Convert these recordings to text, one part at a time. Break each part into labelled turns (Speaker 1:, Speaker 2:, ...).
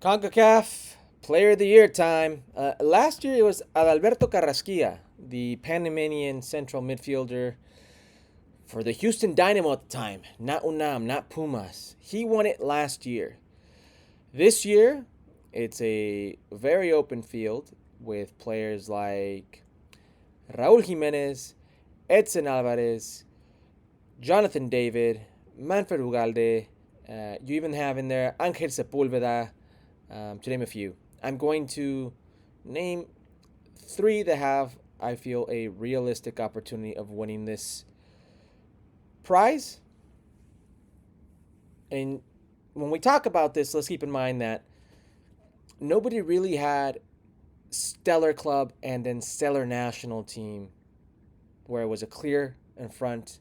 Speaker 1: CONCACAF Player of the Year time. Last year it was Adalberto Carrasquilla, the Panamanian central midfielder for the Houston Dynamo at the time. Not UNAM, not Pumas. He won it last year. This year, it's a very open field with players like Raul Jimenez, Edson Alvarez, Jonathan David, Manfred Ugalde. You even have in there Angel Sepulveda, to name a few. I'm going to name three that have, I feel, a realistic opportunity of winning this prize. And when we talk about this, let's keep in mind that nobody really had stellar club and then stellar national team where it was a clear in front,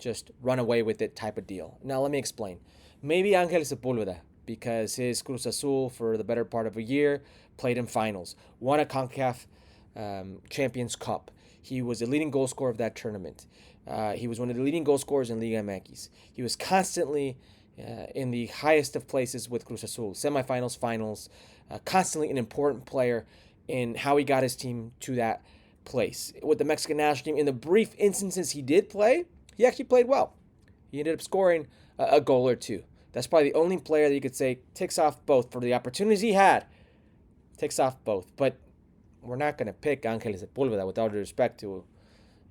Speaker 1: just run away with it type of deal. Now, let me explain. Maybe Angel Sepulveda, because his Cruz Azul for the better part of a year played in finals, won a CONCACAF Champions Cup. He was the leading goal scorer of that tournament. He was one of the leading goal scorers in Liga MX. He was constantly in the highest of places with Cruz Azul, semifinals, finals, constantly an important player in how he got his team to that place. With the Mexican national team, in the brief instances he did play, he actually played well. He ended up scoring a goal or two. That's probably the only player that you could say ticks off both for the opportunities he had. Ticks off both. But we're not going to pick Angel Sepulveda with all due respect to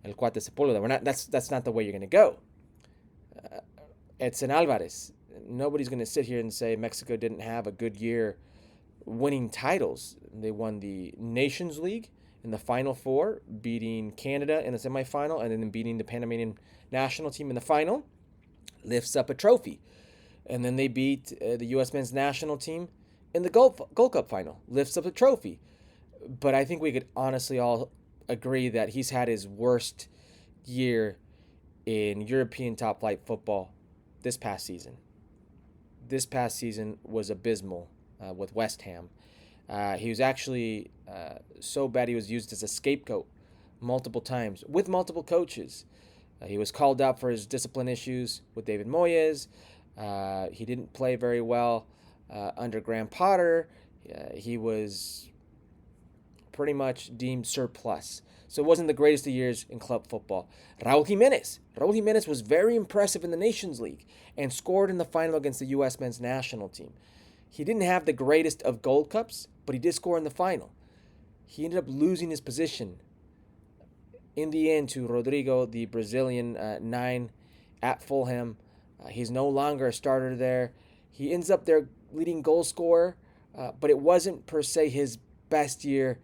Speaker 1: El Cuate Sepulveda. We're not. That's not the way you're going to go. Edson Alvarez. Nobody's going to sit here and say Mexico didn't have a good year winning titles. They won the Nations League in the Final Four, beating Canada in the semifinal, and then beating the Panamanian national team in the final. Lifts up a trophy. And then they beat the U.S. men's national team in the Gold Cup final. Lifts up a trophy. But I think we could honestly all agree that he's had his worst year in European top-flight football this past season. This past season was abysmal with West Ham. He was actually so bad he was used as a scapegoat multiple times with multiple coaches. He was called out for his discipline issues with David Moyes. He didn't play very well under Graham Potter. He was pretty much deemed surplus. So it wasn't the greatest of years in club football. Raul Jimenez. Raul Jimenez was very impressive in the Nations League and scored in the final against the U.S. men's national team. He didn't have the greatest of Gold Cups, but he did score in the final. He ended up losing his position in the end to Rodrigo, the Brazilian 9 at Fulham. He's no longer a starter there. He ends up their leading goal scorer, but it wasn't per se his best year,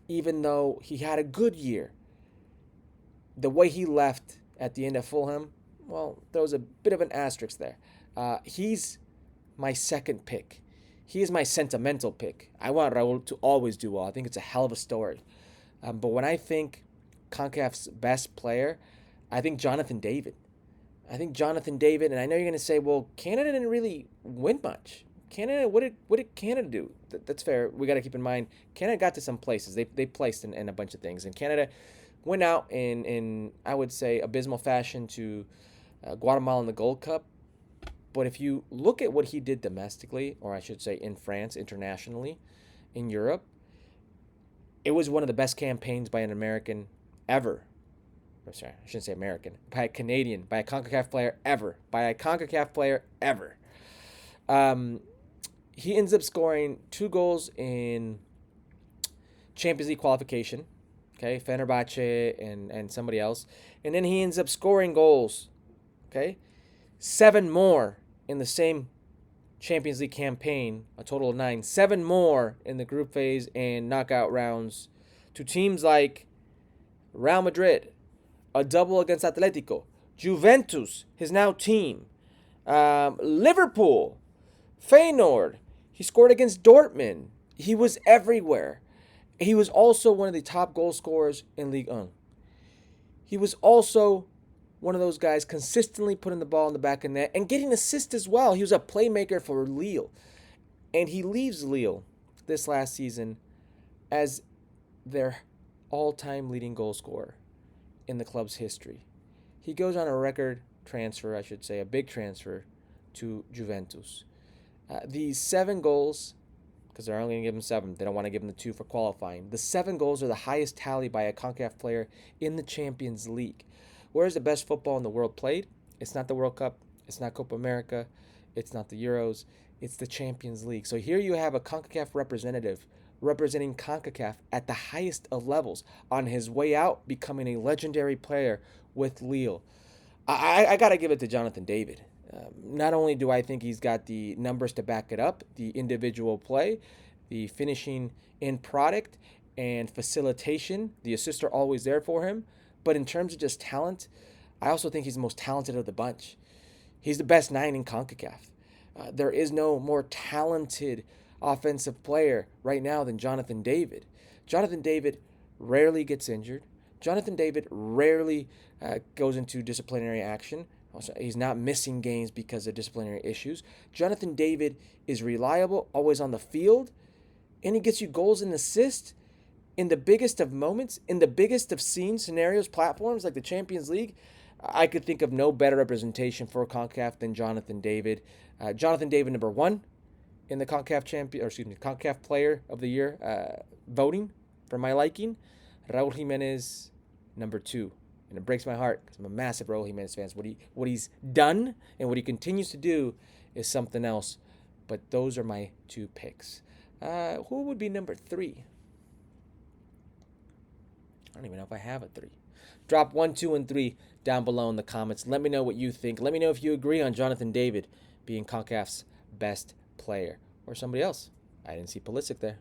Speaker 1: even though he had a good year. The way he left at the end of Fulham, well, there was a bit of an asterisk there. He's my second pick. He is my sentimental pick. I want Raul to always do well. I think it's a hell of a story. But when I think CONCACAF's best player, I think Jonathan David. And I know you're going to say, well, Canada didn't really win much. Canada, what did Canada do? That's fair. We got to keep in mind, Canada got to some places. They placed in a bunch of things. And Canada went out in I would say, abysmal fashion to Guatemala in the Gold Cup. But if you look at what he did domestically, or I should say in France, internationally, in Europe, it was one of the best campaigns by an American ever. I'm sorry, I shouldn't say American. By a Canadian, by a CONCACAF player ever. He ends up scoring 2 goals in Champions League qualification. Okay, Fenerbahce and somebody else. And then he ends up scoring goals. Okay, 7 more in the same Champions League campaign, a total of 9. 7 more in the group phase and knockout rounds to teams like Real Madrid, a double against Atletico, Juventus, his now team, Liverpool, Feyenoord. He scored against Dortmund. He was everywhere. He was also one of the top goal scorers in Ligue 1. He was also one of those guys consistently putting the ball in the back of the net and getting assists as well. He was a playmaker for Lille. And he leaves Lille this last season as their all-time leading goal scorer in the club's history. He goes on a record transfer, I should say, a big transfer to Juventus. These 7 goals, because they're only going to give him 7. They don't want to give him the 2 for qualifying. The 7 goals are the highest tally by a CONCACAF player in the Champions League. Where's the best football in the world played? It's not the World Cup. It's not Copa America. It's not the Euros. It's the Champions League. So here you have a CONCACAF representative representing CONCACAF at the highest of levels on his way out, becoming a legendary player with Lille. I got to give it to Jonathan David. Not only do I think he's got the numbers to back it up, the individual play, the finishing in product, and facilitation, the assists are always there for him, but in terms of just talent, I also think he's the most talented of the bunch. He's the best 9 in CONCACAF. There is no more talented offensive player right now than Jonathan David. Jonathan David rarely gets injured. Jonathan David rarely goes into disciplinary action. Also, he's not missing games because of disciplinary issues. Jonathan David is reliable, always on the field, and he gets you goals and assists in the biggest of moments, in the biggest of scenes, scenarios, platforms like the Champions League. I could think of no better representation for CONCACAF than Jonathan David. Jonathan David, number 1 in the CONCACAF Player of the Year voting for my liking. Raul Jimenez, number 2. And it breaks my heart because I'm a massive Raul Jimenez fan. What he's done and what he continues to do is something else. But those are my 2 picks. Who would be number 3? I don't even know if I have a 3. Drop 1, 2, and 3 down below in the comments. Let me know what you think. Let me know if you agree on Jonathan David being CONCACAF's best player or somebody else. I didn't see Pulisic there.